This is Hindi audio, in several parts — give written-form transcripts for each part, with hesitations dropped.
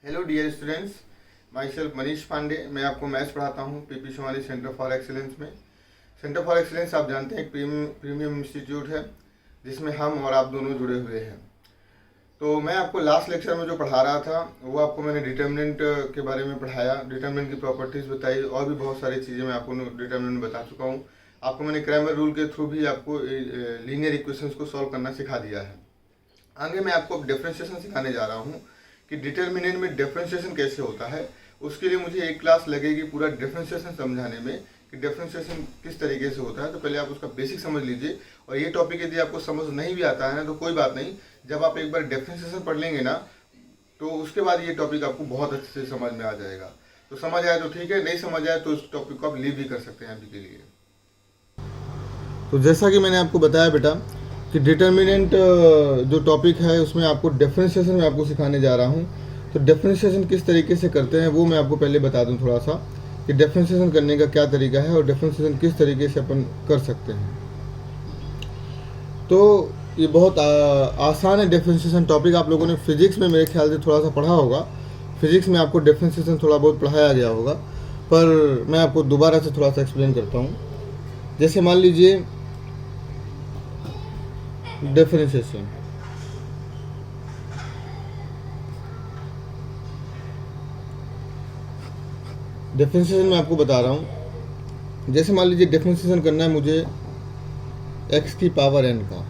Hello dear students, myself Manish Pandey. मैं आपको मैथ्स पढ़ाता हूँ PP Shivani centre for excellence में। सेंटर फॉर एक्सीलेंस आप जानते हैं एक प्रीमियम इंस्टीट्यूट है जिसमें हम और आप दोनों जुड़े हुए हैं। तो मैं आपको लास्ट लेक्चर में जो पढ़ा रहा था वो आपको मैंने डिटर्मिनेंट के बारे में पढ़ाया, डिटर्मिनेंट की प्रॉपर्टीज़ बताई और भी बहुत सारी चीज़ें मैं आपको डिटर्मिनेंट बता चुका हूँ। आपको मैंने क्रैमर रूल के थ्रू भी आपको लीनियर इक्वेशंस को सॉल्व करना सिखा दिया है। आगे मैं आपको डिफरेंशिएशन सिखाने जा रहा हूँ कि डिटर्मिनेंट में डिफरेंशिएशन कैसे होता है। उसके लिए मुझे एक क्लास लगेगी पूरा डिफरेंशिएशन समझाने में कि डिफरेंशिएशन किस तरीके से होता है। तो पहले आप उसका बेसिक समझ लीजिए, और ये टॉपिक यदि आपको समझ नहीं भी आता है ना तो कोई बात नहीं, जब आप एक बार डिफरेंशिएशन पढ़ लेंगे ना तो उसके बाद ये टॉपिक आपको बहुत अच्छे से समझ में आ जाएगा। तो समझ आए तो ठीक है, नहीं समझ आए तो इस टॉपिक को आप लीव भी कर सकते हैं अभी के लिए। तो जैसा कि मैंने आपको बताया बेटा कि डिटर्मिनेंट जो टॉपिक है उसमें आपको डिफरेंशिएशन में आपको सिखाने जा रहा हूँ। तो डिफरेंशिएशन किस तरीके से करते हैं वो मैं आपको पहले बता दूँ थोड़ा सा कि डिफरेंशिएशन करने का क्या तरीका है और डिफरेंशिएशन किस तरीके से अपन कर सकते हैं। तो ये बहुत आसान है डिफरेंशिएशन टॉपिक। आप लोगों ने फिजिक्स में मेरे ख्याल से थोड़ा सा पढ़ा होगा, फिजिक्स में आपको डिफरेंशिएशन थोड़ा बहुत पढ़ाया गया होगा, पर मैं आपको दोबारा से थोड़ा सा एक्सप्लेन करता हूँ। जैसे मान लीजिए डिफरेंशिएशन, डिफरेंशिएशन मैं आपको बता रहा हूँ। जैसे मान लीजिए डिफरेंशिएशन करना है मुझे x की पावर n का,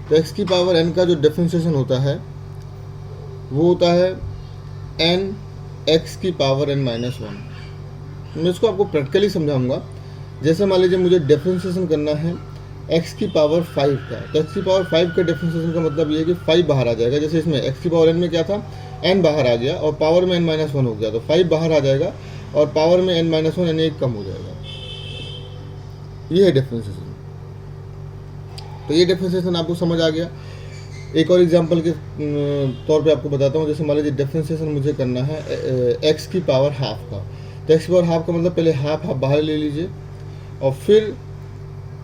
तो x की पावर n का जो डिफरेंशिएशन होता है वो होता है n x की पावर n माइनस 1। मैं इसको आपको प्रैक्टिकली समझाऊंगा। जैसे मान लीजिए मुझे डिफरेंशिएशन करना है x की पावर 5 का, तो x की पावर 5 का डिफरेंशिएशन का मतलब ये है कि 5 बाहर आ जाएगा। जैसे इसमें x की पावर n में क्या था, n बाहर आ गया और पावर में n माइनस 1 हो गया, तो 5 बाहर आ जाएगा और पावर में n माइनस 1 यानी 1 कम हो जाएगा। ये है डिफरेंशिएशन। तो ये डिफरेंशिएशन आपको समझ आ गया। एक और एग्जांपल के तौर पे आपको बताता हूँ। जैसे मान लीजिए डिफरेंशिएशन मुझे करना है x की पावर हाफ का, तो x की पावर हाफ का मतलब पहले हाफ बाहर ले लीजिए और फिर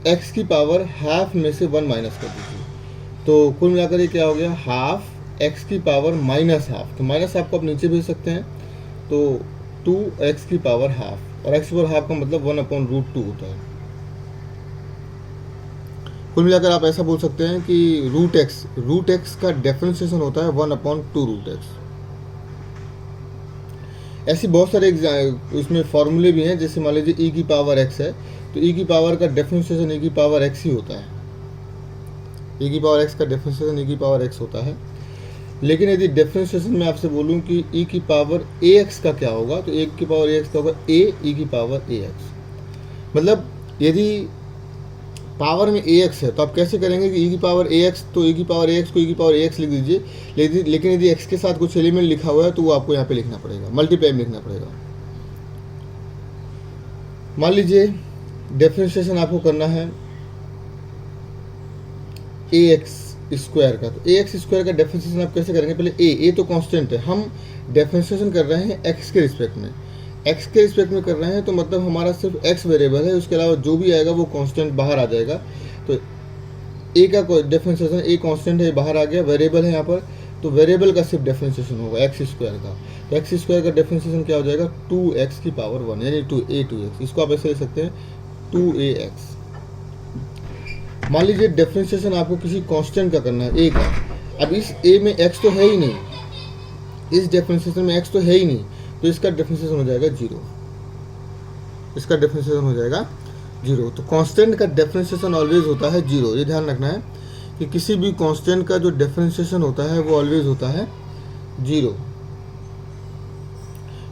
x की पावर हाफ में से 1 माइनस कर दीजिए। तो कुल मिलाकर ये क्या हो गया, हाफ x की पावर माइनस हाफ। तो माइनस हाफ को आप नीचे भेज सकते हैं, तो 2x की पावर हाफ, और x की पावर हाफ का मतलब 1/√2 होता है। कुल मिलाकर आप ऐसा बोल सकते हैं कि रूट एक्स का डिफरेंशिएशन होता है 1/2√x। ऐसी बहुत सारे इसमें फॉर्मूले भी हैं। जैसे मान लीजिए e की पावर x है, तो e की पावर का डिफरेंशिएशन e की पावर x ही होता है। e की पावर x का डिफरेंशिएशन e की पावर x होता है। लेकिन यदि डिफरेंशिएशन में आपसे बोलूं कि e की पावर ax का क्या होगा, तो e की पावर ax का होगा a e की पावर ax। मतलब यदि पावर में ax है तो आप कैसे करेंगे कि e की पावर ax, तो e की पावर ax को e की पावर ax लिख दीजिए। लेकिन यदि x के साथ कुछ एलिमेंट लिखा हुआ है तो वो आपको यहाँ पे लिखना पड़ेगा, मल्टीप्लाई में लिखना पड़ेगा। मान लीजिए डिफरेंशिएशन आपको करना है ax स्क्वायर का, तो ax स्क्वायर का डिफरेंशिएशन आप कैसे करेंगे। पहले a तो कांस्टेंट है, हम डिफरेंशिएशन कर रहे हैं x के रिस्पेक्ट में, x के रिस्पेक्ट में कर रहे हैं, तो मतलब हमारा सिर्फ x वेरिएबल है, उसके अलावा जो भी आएगा वो कांस्टेंट बाहर आ जाएगा। तो a का डिफरेंशिएशन a कांस्टेंट है, बाहर आ गया, वेरिएबल है यहाँ पर, तो वेरिएबल का सिर्फ डिफरेंशिएशन होगा x स्क्वायर का। तो x स्क्वायर का डिफरेंशिएशन क्या हो जाएगा, 2x की पावर 1 यानी 2a2x। इसको आप ऐसे ले सकते हैं 2ax। मान लीजिए डिफरेंशिएशन आपको किसी कांस्टेंट का करना है a का। अब इस a में x तो है ही नहीं, इस डिफरेंशिएशन में x तो है ही नहीं, तो इसका डिफरेंशिएशन हो जाएगा 0। इसका डिफरेंशिएशन हो जाएगा 0। तो कांस्टेंट का डिफरेंशिएशन ऑलवेज होता है 0। ये ध्यान रखना है कि किसी भी कांस्टेंट का जो डिफरेंशिएशन होता है वो ऑलवेज होता है 0।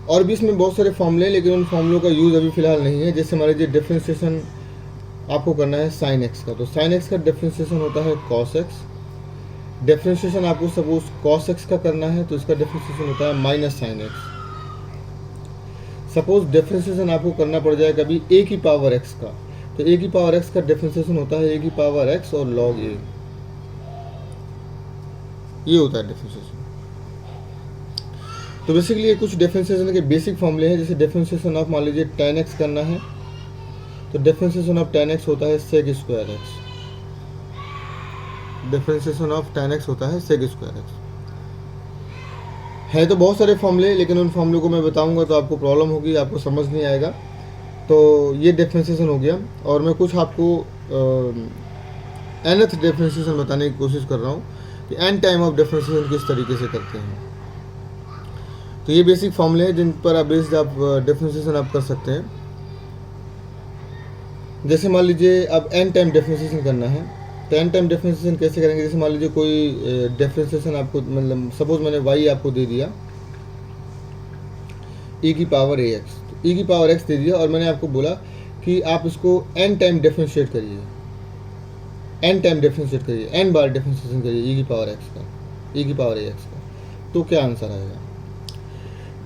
और भी इसमें बहुत सारे फॉर्मूले हैं, लेकिन उन फॉर्मूलों का यूज़ अभी फिलहाल नहीं है। जैसे मान लीजिए डिफरेंशिएशन आपको करना है साइन एक्स का, तो साइन एक्स का डिफरेंशिएशन होता है कॉस एक्स। डिफरेंशिएशन आपको सपोज कॉस एक्स का करना है, तो इसका डिफरेंशिएशन होता है minus sine x. Suppose differentiation आपको करना पड़ जाए कभी a की पावर x का, तो a की पावर x का डिफरेंशिएशन होता है a की पावर x और log a। ये होता है डिफरेंशिएशन। तो बेसिकली ये कुछ डिफरेंशिएशन के बेसिक फॉर्मूले हैं। जैसे डिफरेंशिएशन ऑफ मान लीजिए tan x करना है, तो डिफरेंशिएशन ऑफ tan x होता है sec square x। Differentiation of tan x होता है sec स्क्वायर x। है तो बहुत सारे फॉर्मूले, लेकिन उन फॉर्मूले को मैं बताऊंगा तो आपको प्रॉब्लम होगी, आपको समझ नहीं आएगा। तो ये डिफ्रेंशिएशन हो गया, और मैं कुछ आपको nth डिफ्रेंशिएशन बताने की कोशिश कर रहा हूँ कि n टाइम ऑफ डिफ्रेंशिएशन किस तरीके से करते हैं। तो ये बेसिक फॉर्मूले हैं जिन पर आप बेस्ड आप डिफ्रेंशिएशन आप कर सकते हैं। जैसे मान लीजिए अब n टाइम डिफ्रेंशिएशन करना है, तो n टाइम डिफ्रेंशिएशन कैसे करेंगे। जैसे मान लीजिए कोई डिफ्रेंशिएशन आपको, मतलब सपोज मैंने y आपको दे दिया e की पावर ax, तो e की पावर x दे दिया, और मैंने आपको बोला कि आप इसको n टाइम डिफ्रेंशिएट करिए, n टाइम डिफ्रेंशिएट करिए, n बार डिफ्रेंशिएशन करिए e की पावर x का, e की पावर ax का, तो क्या आंसर आएगा।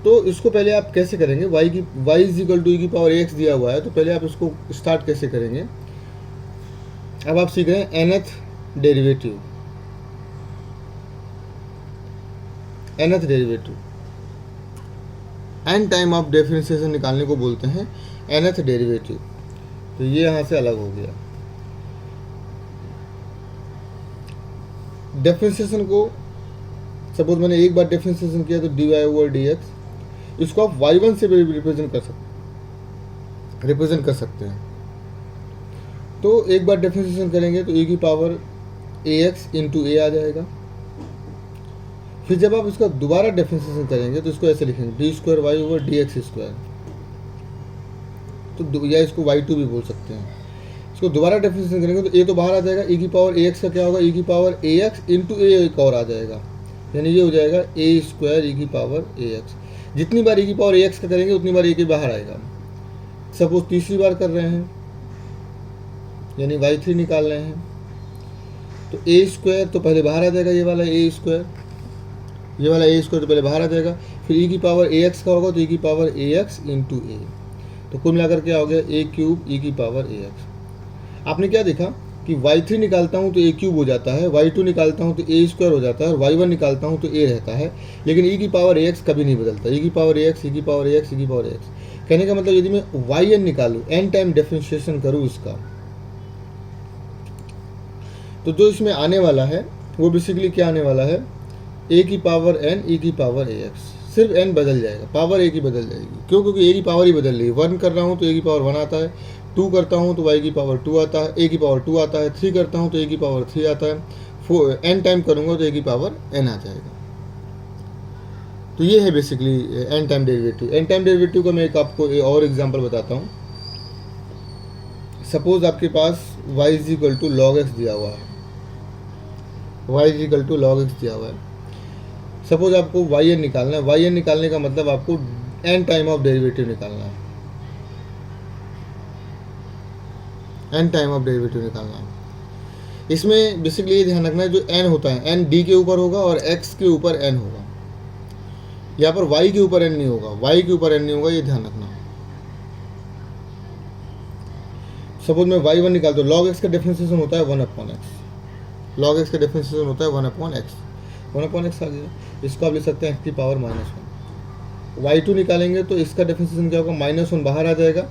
तो इसको पहले आप कैसे करेंगे, y is equal to e की पावर ax दिया हुआ है, तो पहले आप इसको स्टार्ट कैसे करेंगे। अब आप सीख रहे हैं nth derivative, n time of differentiation निकालने को बोलते हैं nth डेरिवेटिव। तो ये यहाँ से अलग हो गया। डिफरेंशिएशन को सपोज मैंने एक बार डिफरेंशिएशन किया तो dy ओवर dx, इसको आप y1 से भी रिप्रेजेंट कर सकते हैं। तो एक बार डिफरेंशिएशन करेंगे तो e की पावर ax इंटू a आ जाएगा। फिर जब आप इसका दोबारा डिफरेंशिएशन करेंगे तो इसको ऐसे लिखेंगे d square y over d x square, तो या इसको y2 भी बोल सकते हैं। इसको दोबारा डिफरेंशिएशन करेंगे तो a तो बाहर आ जाएगा, e की पावर ax का क्या होगा, e की पावर ax इंटू a एक और आ जाएगा, यानी ये हो जाएगा a स्क्वायर e की पावर ax। जितनी बार e की पावर ax का करेंगे उतनी बार a के बाहर आएगा। सपोज तीसरी बार कर रहे हैं, यानी y3 निकाल रहे हैं, तो a स्क्वायर तो पहले बाहर आ जाएगा, ये वाला a स्क्वायर, ये वाला a स्क्वायर तो पहले बाहर आ जाएगा। फिर e की पावर ax का होगा तो e की पावर ax इंटू a, तो कुल मिलाकर क्या हो गया a क्यूब e की पावर ax। आपने क्या देखा कि y3 निकालता हूँ तो a क्यूब हो जाता है, y2 निकालता हूँ तो a स्क्वायर हो जाता है, और y1 निकालता हूँ तो a रहता है, लेकिन e की पावर ax कभी नहीं बदलता। e की पावर ax, e की पावर ax, e की पावर ax। कहने का मतलब यदि मैं yn निकालूँ, n टाइम डिफरेंशिएशन करूँ इसका, तो जो इसमें आने वाला है वो बेसिकली क्या आने वाला है, a की पावर n e की पावर ax, सिर्फ n बदल जाएगा, पावर a की बदल जाएगी। क्यों, क्योंकि a की पावर ही बदल रही है। 1 कर रहा हूँ तो a की पावर 1 आता है, 2 करता हूँ तो y की पावर 2 आता है, a की पावर 2 आता है, 3 करता हूँ तो a की पावर 3 आता है, 4 n टाइम करूँगा तो a की पावर n आ जाएगा। तो ये है basically n time derivative. n time derivative का मैं एक आपको और एग्जांपल बताता हूँ। सपोज आपके पास y is equal to log x दिया हुआ है, y is equal to log x दिया हुआ है। सपोज आपको yn निकालना है, yn निकालने का मतलब आपको n टाइम ऑफ डेरिवेटिव निकालना है, n टाइम ऑफ डेरिवेटिव निकालना है। इसमें बेसिकली ये ध्यान रखना है, जो n होता है n d के ऊपर होगा और x के ऊपर n होगा। यहाँ पर y के ऊपर n नहीं होगा, y के ऊपर n नहीं होगा, ये ध्यान रखना। सपोज मैं y1 निकालता हूँ, log x का डिफरेंशिएशन होता है 1/x, log x का डिफरेंशिएशन होता है 1/x, 1/x आ गया। इसको आप ले सकते हैं x की पावर -1। y2 निकालेंगे तो इसका डिफरेंशिएशन क्या होगा, -1 बाहर आ जाएगा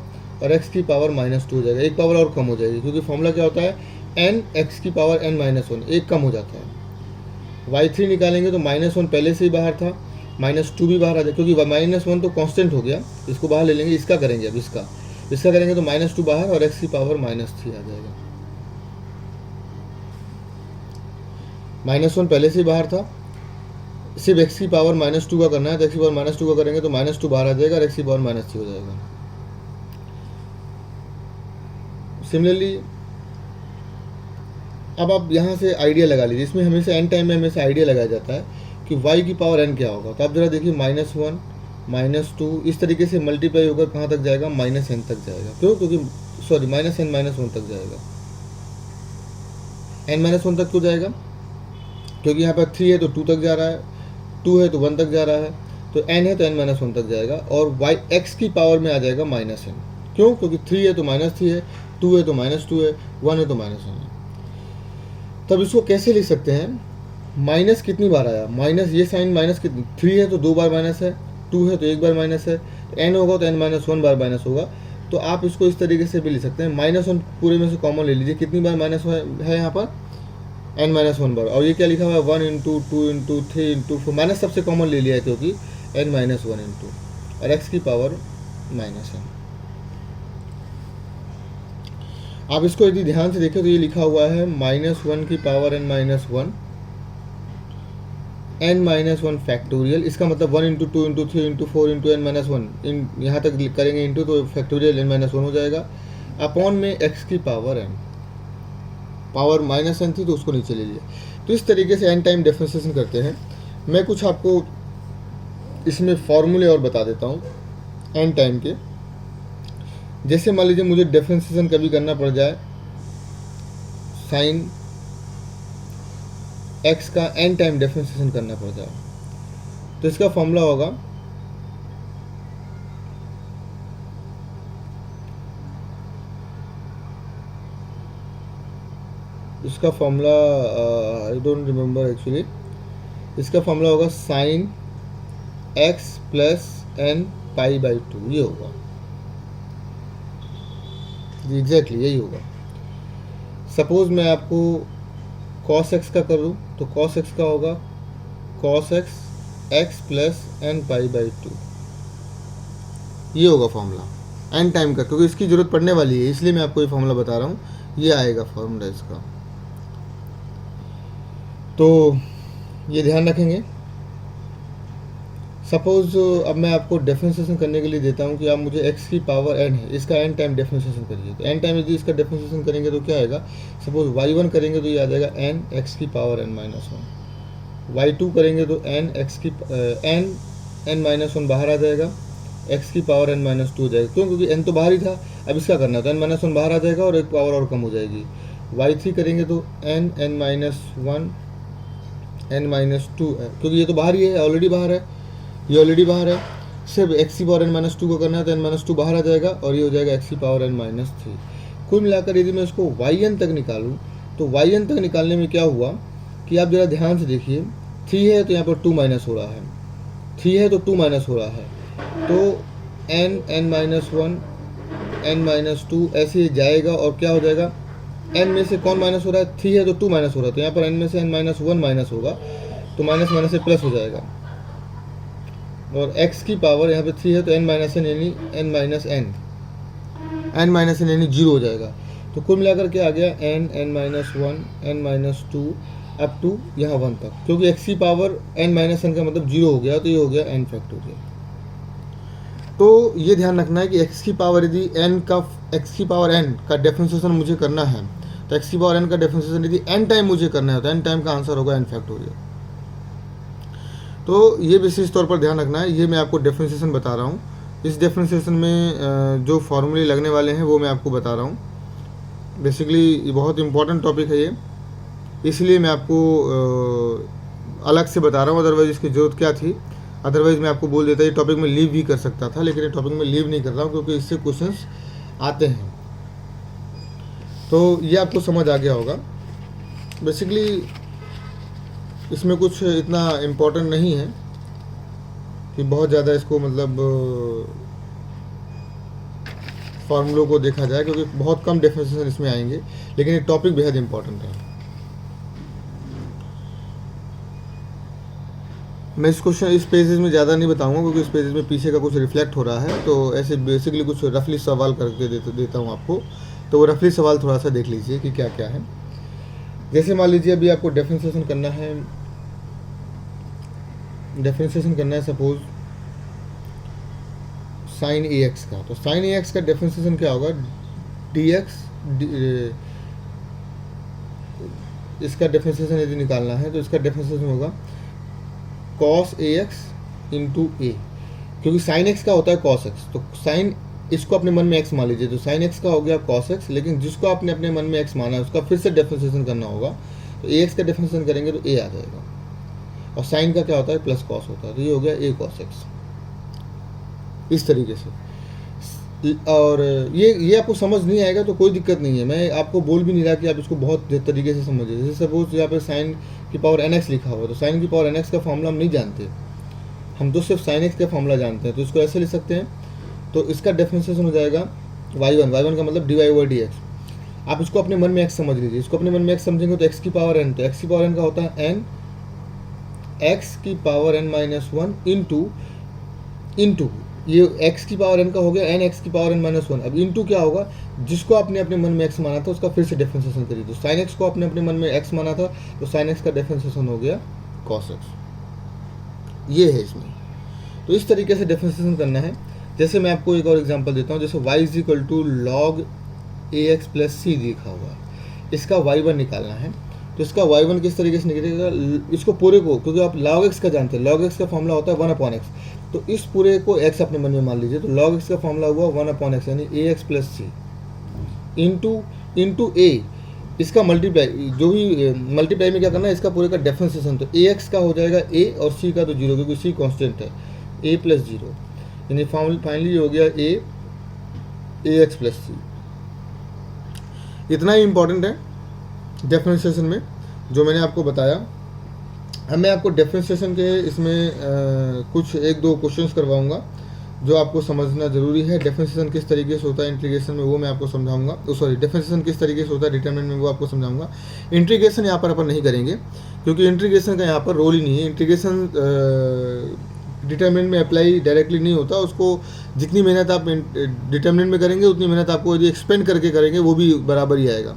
और x की पावर -2 हो जाएगा, एक पावर और कम हो जाएगी, क्योंकि फॉर्मूला क्या होता है n x की पावर n-1, एक कम हो जाता है। y3 निकालेंगे तो -1 पहले से ही बाहर था, -2 भी बाहर आ जाएगा, क्योंकि -1 तो कांस्टेंट हो गया, इसको बाहर ले लेंगे। इसका करेंगे, अब इसका करेंगे तो -2 बाहर और x की पावर -3 आ जाएगा। -1 पहले से ही बाहर था, सिर्फ x की पावर -2 का करना है, तो x की पावर -2 का करेंगे तो -2 बाहर आ जाएगा और x की पावर -3 हो जाएगा। सिमिलरली अब आप यहाँ से आइडिया लगा लीजिए, इसमें हमेशा n टाइम में हमेशा आइडिया लगाया जाता है कि y की पावर n क्या होगा। तो आप जरा देखिए, -1 -2 इस तरीके से मल्टीप्लाई होकर कहाँ तक जाएगा, -n तक जाएगा। क्यों, क्योंकि सॉरी -n-1 तक जाएगा। n-1 तक क्यों जाएगा, क्योंकि यहाँ पर 3 है तो 2 तक जा रहा है, 2 है तो 1 तक जा रहा है, तो n है तो n-1 तक जाएगा, और y x की पावर में आ जाएगा -n। क्यों, क्योंकि 3 है तो -3 है, 2 है तो -2 है, 1 है तो -1 है। तब इसको कैसे लिख सकते हैं, माइनस कितनी बार आया, माइनस ये साइन माइनस कितनी, 3 है तो 2 बार माइनस है, 2 है तो 1 बार माइनस है, n होगा तो n-1 बार माइनस होगा। तो आप इसको इस तरीके से भी लिख सकते हैं, -1 पूरे में से कॉमन ले लीजिए, कितनी बार माइनस है यहाँ पर, n-1 बार, और ये क्या लिखा हुआ है 1 इंटू 2 इंटू 3 इंटू 4, माइनस सबसे कॉमन ले लिया है क्योंकि n-1 इंटू और x की पावर -n। आप इसको यदि ध्यान से देखें तो ये लिखा हुआ है -1 की पावर n-1 n-1 फैक्टोरियल, इसका मतलब 1 into 2 into 3 into 4 into n-1, इन यहाँ तक करेंगे इंटू तो फैक्टोरियल n-1 हो जाएगा, अपॉन में x की पावर n, पावर -n थी तो उसको नीचे ले लिया। तो इस तरीके से n टाइम डिफरेंशिएशन करते हैं। मैं कुछ आपको इसमें फॉर्मूले और बता देता हूँ n टाइम के। जैसे मान लीजिए मुझे डिफरेंशिएशन कभी करना पड़ जाए साइन x का n टाइम डिफरेंशिएशन करना पड़ जाए, तो इसका फॉर्मूला होगा आई डोंट रिमेम्बर एक्चुअली, इसका फॉर्मूला होगा sine x plus n pi by 2, ये होगा जी, एग्जैक्टली यही होगा। सपोज मैं आपको cos x का करूँ तो cos x का होगा cos x x plus n pi by 2, ये होगा फॉर्मूला n टाइम का, क्योंकि इसकी ज़रूरत पड़ने वाली है इसलिए मैं आपको ये फॉर्मूला बता रहा हूँ, ये आएगा फॉर्मूला इसका। तो ये ध्यान रखेंगे। सपोज अब मैं आपको डिफरेंशिएशन करने के लिए देता हूँ कि आप मुझे x की पावर n है, इसका n टाइम डिफरेंशिएशन करिए, तो n टाइम यदि इसका डिफरेंशिएशन करेंगे तो क्या आएगा, सपोज y1 करेंगे तो ये आ जाएगा n x की पावर n-1, y2 करेंगे तो n-1 बाहर आ जाएगा, x की पावर n-2 हो जाएगा, क्यों, क्योंकि n तो बाहर ही था, अब इसका करना है तो n-1 बाहर आ जाएगा और एक पावर और कम हो जाएगी। y3 करेंगे तो n-1 n-2, क्योंकि ये तो बाहर ही है, ऑलरेडी बाहर है, ये ऑलरेडी बाहर है, सिर्फ x की पावर n-2 को करना है तो n-2 बाहर आ जाएगा और ये हो जाएगा x की पावर n-3। कुल मिलाकर यदि मैं इसको yn तक निकालूं तो yn तक निकालने में क्या हुआ कि आप ज़रा ध्यान से देखिए, 3 है तो यहाँ पर 2 माइनस हो रहा है, 3 है तो 2 माइनस हो रहा है, तो n-1 n-2 ऐसे ही जाएगा और क्या हो जाएगा, n में से कौन माइनस हो रहा है, 3 है तो 2 माइनस हो रहा है, तो यहाँ पर n में से n-1 माइनस होगा तो माइनस माइनस से प्लस हो जाएगा, और x की पावर यहाँ पे 3 है तो n-n यानी n-n यानी 0 हो जाएगा। तो कुल मिलाकर के आ गया n-1 n-2 अप टू यहाँ 1 तक, क्योंकि x की पावर n-n का मतलब 0 हो गया तो ये हो गया n फैक्टोरियल। तो ये ध्यान रखना है कि x की पावर यदि x की पावर n का डिफरेंशिएशन मुझे करना है तो x की पावर n का डिफरेंशिएशन यदि n टाइम मुझे करना है तो n टाइम का आंसर होगा n फैक्टोरियल। तो ये विशेष तौर पर ध्यान रखना है, ये मैं आपको डिफरेंशिएशन बता रहा हूँ। इस डिफरेंशिएशन में जो फॉर्मूले लगने वाले हैं वो मैं आपको बता रहा हूँ। बेसिकली बहुत इंपॉर्टेंट टॉपिक है ये, इसलिए मैं आपको अलग से बता रहा हूँ, अदरवाइज़ इसकी ज़रूरत क्या थी, अदरवाइज़ मैं आपको बोल देता ये टॉपिक में लीव भी कर सकता था, लेकिन ये टॉपिक में लीव नहीं कर रहा हूँ क्योंकि इससे क्वेश्चंस आते हैं। तो ये आपको समझ आ गया होगा। बेसिकली इसमें कुछ इतना इम्पोर्टेंट नहीं है कि बहुत ज़्यादा इसको मतलब फार्मूलों को देखा जाए, क्योंकि बहुत कम डिफरेंशिएशन इसमें आएंगे, लेकिन ये टॉपिक बेहद इम्पोर्टेंट है। मैं इस पेजेस में ज़्यादा नहीं बताऊंगा क्योंकि इस पेजेस में पीछे का कुछ रिफ्लेक्ट हो रहा है, तो ऐसे बेसिकली कुछ रफली सवाल करके देता हूँ आपको, तो वो रफली सवाल थोड़ा सा देख लीजिए कि क्या क्या है। जैसे मान लीजिए अभी आपको डिफरेंशिएशन करना है सपोज साइन ax का, तो साइन ax का डिफरेंशिएशन क्या होगा, dx इसका डिफरेंशिएशन यदि निकालना है तो इसका डिफरेंशिएशन होगा cos ax इंटू a, क्योंकि साइन x का होता है cos x, तो साइन इसको अपने मन में x मान लीजिए, तो साइन x का हो गया cos x, लेकिन जिसको आपने अपने मन में x माना है उसका फिर से डिफरेंशिएशन करना होगा, तो ax का डिफरेंशिएशन करेंगे तो a आ जाएगा, और साइन का क्या होता है प्लस कॉस होता है, तो ये हो गया a cos x, इस तरीके से। और ये आपको समझ नहीं आएगा तो कोई दिक्कत नहीं है, मैं आपको बोल भी नहीं रहा कि आप इसको बहुत तरीके से समझिए। जैसे सपोज यहाँ पे साइन की पावर nx लिखा हुआ, तो साइन की पावर nx का फॉर्मूला हम नहीं जानते, हम तो सिर्फ साइन x का फॉर्मूला जानते हैं, तो इसको ऐसे लिख सकते हैं, तो इसका डिफरेंशिएशन हो जाएगा y1 का मतलब dy/dx। आप इसको अपने मन में x समझ लीजिए, इसको अपने मन में x समझेंगे तो x की पावर n, तो x की पावर n का होता है n x की power n minus one into ये x की पावर n का हो गया n x की पावर n माइनस वन। अब इंटू क्या होगा, जिसको आपने अपने मन में x माना था उसका फिर से डिफरेंशिएशन करिए, तो sin x को आपने अपने मन में x माना था तो sin x का डिफरेंशिएशन हो गया cos x। ये है इसमें, तो इस तरीके से डिफरेंशिएशन करना है। जैसे मैं आपको एक और एग्जांपल देता हूँ, जैसे y is equal to log ax plus C लिखा हुआ है, इसका y1 निकालना है। तो इसका y1 किस तरीके से निकलेगा, इसको पूरे को, क्योंकि आप log x का जानते हैं, log x का फॉर्मूला होता है 1/x, तो इस पूरे को x अपने मन में मान लीजिए, तो log x का फॉर्मूला हुआ 1/x यानी ax plus c into a, इसका मल्टीप्लाई, जो भी मल्टीप्लाई में क्या करना है, इसका पूरे का डिफरेंशिएशन, तो ax का हो जाएगा a और c का तो 0, क्योंकि c कांस्टेंट है, a प्लस 0 यानी फाइनली हो गया ax प्लस सी। इतना ही इम्पोर्टेंट है डिफरेंशिएशन में जो मैंने आपको बताया। अब मैं आपको डिफरेंशिएशन के इसमें कुछ एक दो क्वेश्चंस करवाऊंगा जो आपको समझना ज़रूरी है। डिफरेंशिएशन किस तरीके से होता है इंटीग्रेशन में, वो मैं आपको समझाऊंगा। सॉरी, डिफरेंशिएशन किस तरीके से होता है डिटरमिनेंट में, वो आपको समझाऊंगा। इंटीग्रेशन यहाँ पर अपन नहीं करेंगे क्योंकि इंटीग्रेशन का यहाँ पर रोल ही नहीं है। इंटीग्रेशन डिटरमिनेंट में अप्लाई डायरेक्टली नहीं होता, उसको जितनी मेहनत आप डिटरमिनेंट में करेंगे उतनी मेहनत आपको यदि एक्सपेंड करके करेंगे वो भी बराबर ही आएगा।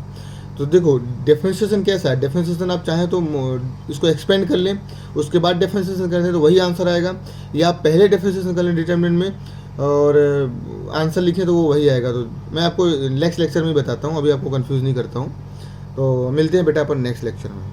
तो देखो डिफरेंशिएशन कैसा है, डिफरेंशिएशन आप चाहें तो इसको एक्सपेंड कर लें, उसके बाद डिफरेंशिएशन कर लें तो वही आंसर आएगा, या आप पहले डिफरेंशिएशन कर लें डिटरमिनेंट में और आंसर लिखें तो वो वही आएगा। तो मैं आपको नेक्स्ट लेक्चर में बताता हूँ, अभी आपको कंफ्यूज नहीं करता हूँ। तो मिलते हैं बेटा अपन नेक्स्ट लेक्चर में।